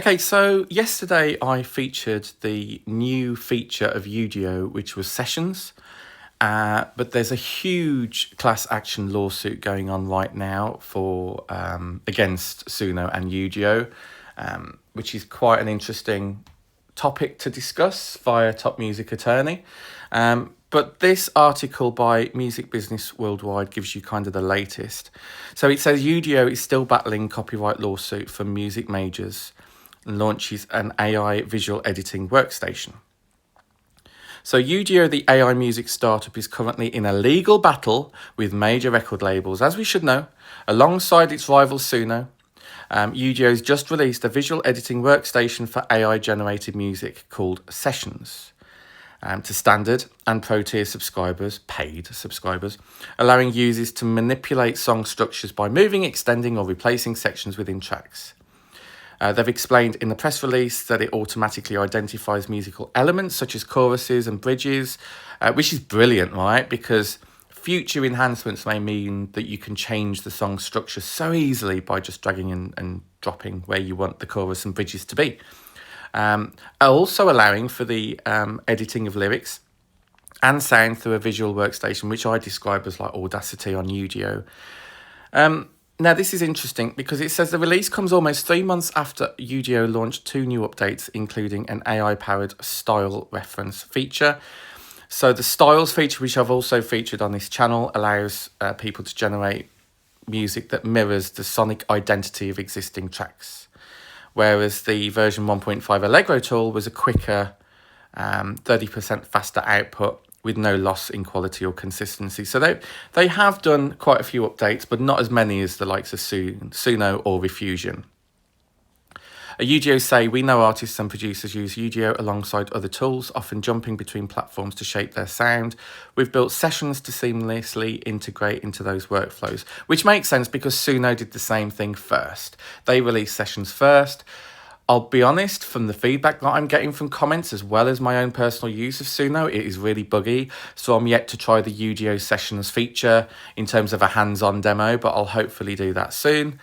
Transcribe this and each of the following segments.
Okay, so yesterday I featured the new feature of UDIO, which was sessions. But there's a huge class action lawsuit going on right now for against Suno and UDIO, which is quite an interesting topic to discuss via Top Music Attorney. But this article by Music Business Worldwide gives you kind of the latest. So it says UDIO is still battling copyright lawsuit from music majors and launches an AI visual editing workstation. So UDIO, the AI music startup, is currently in a legal battle with major record labels, as we should know, alongside its rival Suno. UDIO has just released a visual editing workstation for AI-generated music called Sessions to standard and pro-tier subscribers, paid subscribers, allowing users to manipulate song structures by moving, extending or replacing sections within tracks. They've explained in the press release that it automatically identifies musical elements such as choruses and bridges, which is brilliant, right? Because future enhancements may mean that you can change the song structure so easily by just dragging and dropping where you want the chorus and bridges to be. Also allowing for the editing of lyrics and sound through a visual workstation, which I describe as like Audacity on UDIO. Now, this is interesting because it says the release comes almost 3 months after UDIO launched 2 new updates, including an AI-powered style reference feature. So the styles feature, which I've also featured on this channel, allows people to generate music that mirrors the sonic identity of existing tracks. Whereas the version 1.5 Allegro tool was a quicker, 30% faster output with no loss in quality or consistency. So they have done quite a few updates, but not as many as the likes of Suno or Refusion. UDIO say, we know artists and producers use UDIO alongside other tools, often jumping between platforms to shape their sound. We've built sessions to seamlessly integrate into those workflows, which makes sense because Suno did the same thing first. They released sessions first. I'll be honest, from the feedback that I'm getting from comments, as well as my own personal use of Suno, it is really buggy. So I'm yet to try the UDIO sessions feature in terms of a hands-on demo, but I'll hopefully do that soon.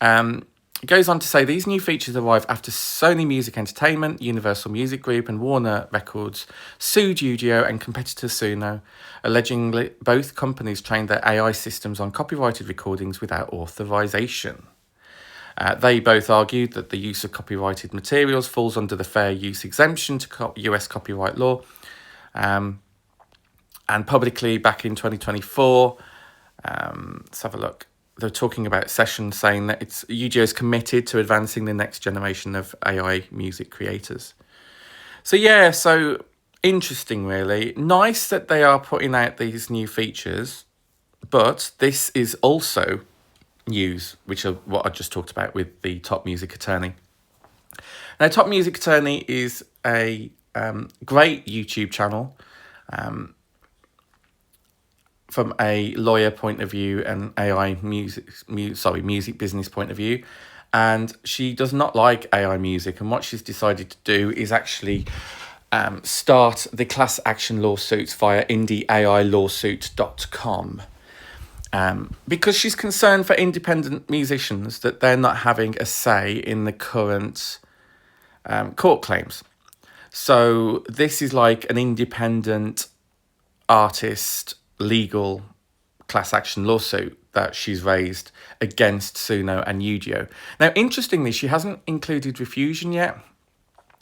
It goes on to say these new features arrive after Sony Music Entertainment, Universal Music Group and Warner Records sued UDIO and competitor Suno, alleging both companies trained their AI systems on copyrighted recordings without authorization. They both argued that the use of copyrighted materials falls under the fair use exemption to US copyright law. And publicly back in 2024, let's have a look. They're talking about Sessions, saying that UDIO is committed to advancing the next generation of AI music creators. So yeah, so interesting really. Nice that they are putting out these new features, but this is also news, which are what I just talked about with the Top Music Attorney. Now, Top Music Attorney is a great YouTube channel from a lawyer point of view and AI music business point of view. And she does not like AI music. And what she's decided to do is actually start the class action lawsuits via indieailawsuit.com. Because she's concerned for independent musicians that they're not having a say in the current court claims. So this is like an independent artist legal class action lawsuit that she's raised against Suno and UDIO. Now, interestingly, she hasn't included Refusion yet.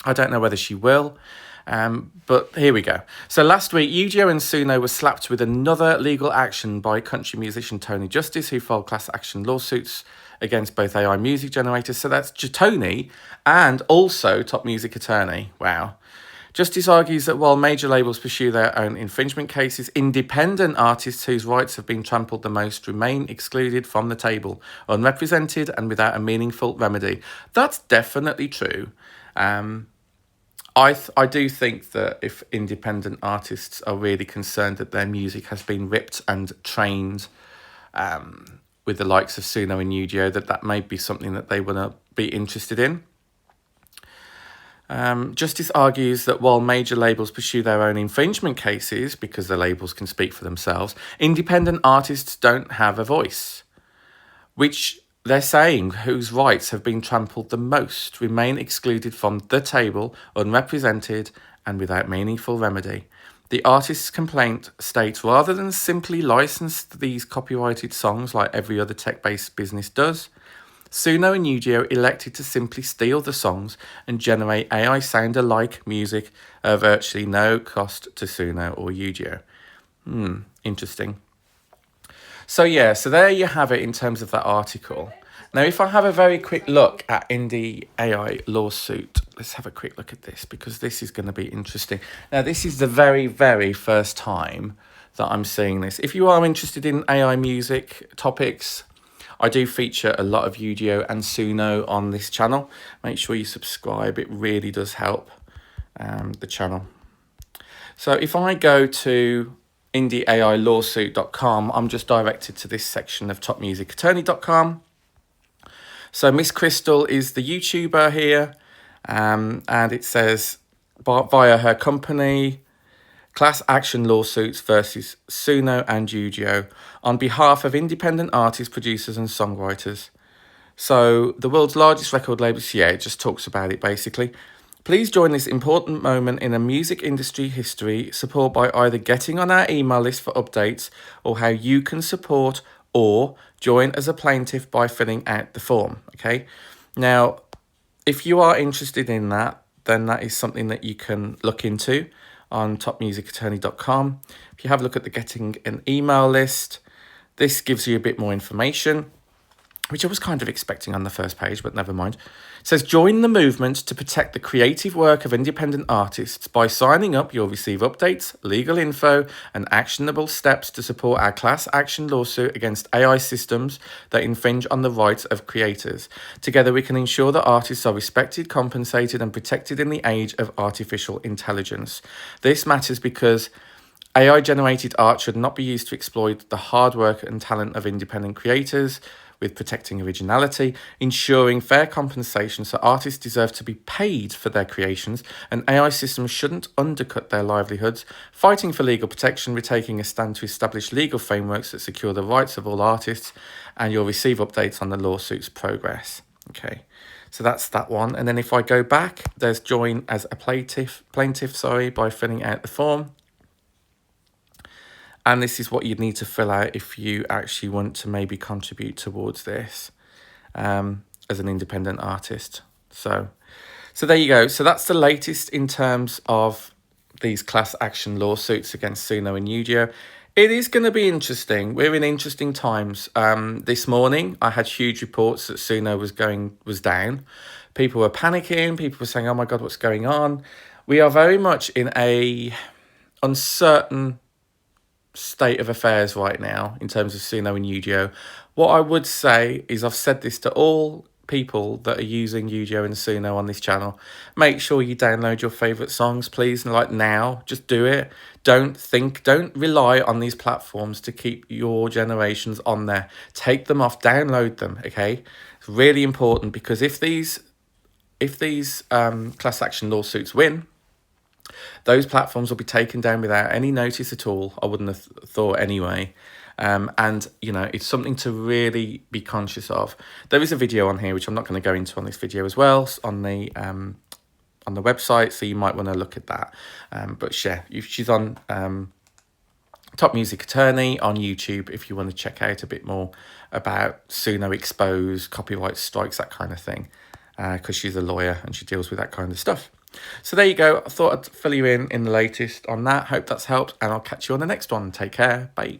I don't know whether she will. But here we go. So last week, UDIO and Suno were slapped with another legal action by country musician Tony Justice, who filed class action lawsuits against both AI music generators. So that's Tony and also Top Music Attorney. Wow. Justice argues that while major labels pursue their own infringement cases, independent artists whose rights have been trampled the most remain excluded from the table, unrepresented and without a meaningful remedy. That's definitely true. I do think that if independent artists are really concerned that their music has been ripped and trained with the likes of Suno and UDIO, that may be something that they want to be interested in. Justice argues that while major labels pursue their own infringement cases, because the labels can speak for themselves, independent artists don't have a voice, which they're saying whose rights have been trampled the most remain excluded from the table, unrepresented and without meaningful remedy. The artist's complaint states rather than simply license these copyrighted songs like every other tech-based business does, Suno and UDIO elected to simply steal the songs and generate AI sound-alike music at virtually no cost to Suno or UDIO. Interesting. So yeah, so there you have it in terms of that article. Now, if I have a very quick look at Indie AI lawsuit, let's have a quick look at this because this is going to be interesting. Now, this is the very, very first time that I'm seeing this. If you are interested in AI music topics, I do feature a lot of UDIO and Suno on this channel. Make sure you subscribe. It really does help the channel. So if I go to indieailawsuit.com, I'm just directed to this section of topmusicattorney.com. So Miss Crystal is the YouTuber here, and it says via her company, class action lawsuits versus Suno and UDIO on behalf of independent artists, producers and songwriters. So the world's largest record label, it just talks about it basically. Please join this important moment in a music industry history, support by either getting on our email list for updates or how you can support or join as a plaintiff by filling out the form, okay? Now, if you are interested in that, then that is something that you can look into on topmusicattorney.com. If you have a look at the getting an email list, this gives you a bit more information, which I was kind of expecting on the first page, but never mind. It says, join the movement to protect the creative work of independent artists. By signing up, you'll receive updates, legal info, and actionable steps to support our class action lawsuit against AI systems that infringe on the rights of creators. Together, we can ensure that artists are respected, compensated, and protected in the age of artificial intelligence. This matters because AI-generated art should not be used to exploit the hard work and talent of independent creators, with protecting originality, ensuring fair compensation so artists deserve to be paid for their creations, and AI systems shouldn't undercut their livelihoods, fighting for legal protection, we're taking a stand to establish legal frameworks that secure the rights of all artists, and you'll receive updates on the lawsuit's progress. Okay, so that's that one. And then if I go back, there's join as a plaintiff, by filling out the form. And this is what you'd need to fill out if you actually want to maybe contribute towards this as an independent artist. So there you go. So that's the latest in terms of these class action lawsuits against Suno and UDIO. It is going to be interesting. We're in interesting times. This morning, I had huge reports that Suno was down. People were panicking. People were saying, oh my God, what's going on? We are very much in a uncertain state of affairs right now in terms of Suno and UDIO. What I would say is, I've said this to all people that are using UDIO and Suno on this channel, make sure you download your favorite songs, please. Like now, just do it. Don't rely on these platforms to keep your generations on there. Take them off, download them, okay? It's really important, because if these class action lawsuits win, those platforms will be taken down without any notice at all. I wouldn't have thought anyway. And, you know, it's something to really be conscious of. There is a video on here, which I'm not going to go into on this video as well, on the website, so you might want to look at that. But yeah, she's on Top Music Attorney on YouTube if you want to check out a bit more about Suno exposed, copyright strikes, that kind of thing, because she's a lawyer and she deals with that kind of stuff. So there you go. I thought I'd fill you in the latest on that. Hope that's helped, and I'll catch you on the next one. Take care. Bye.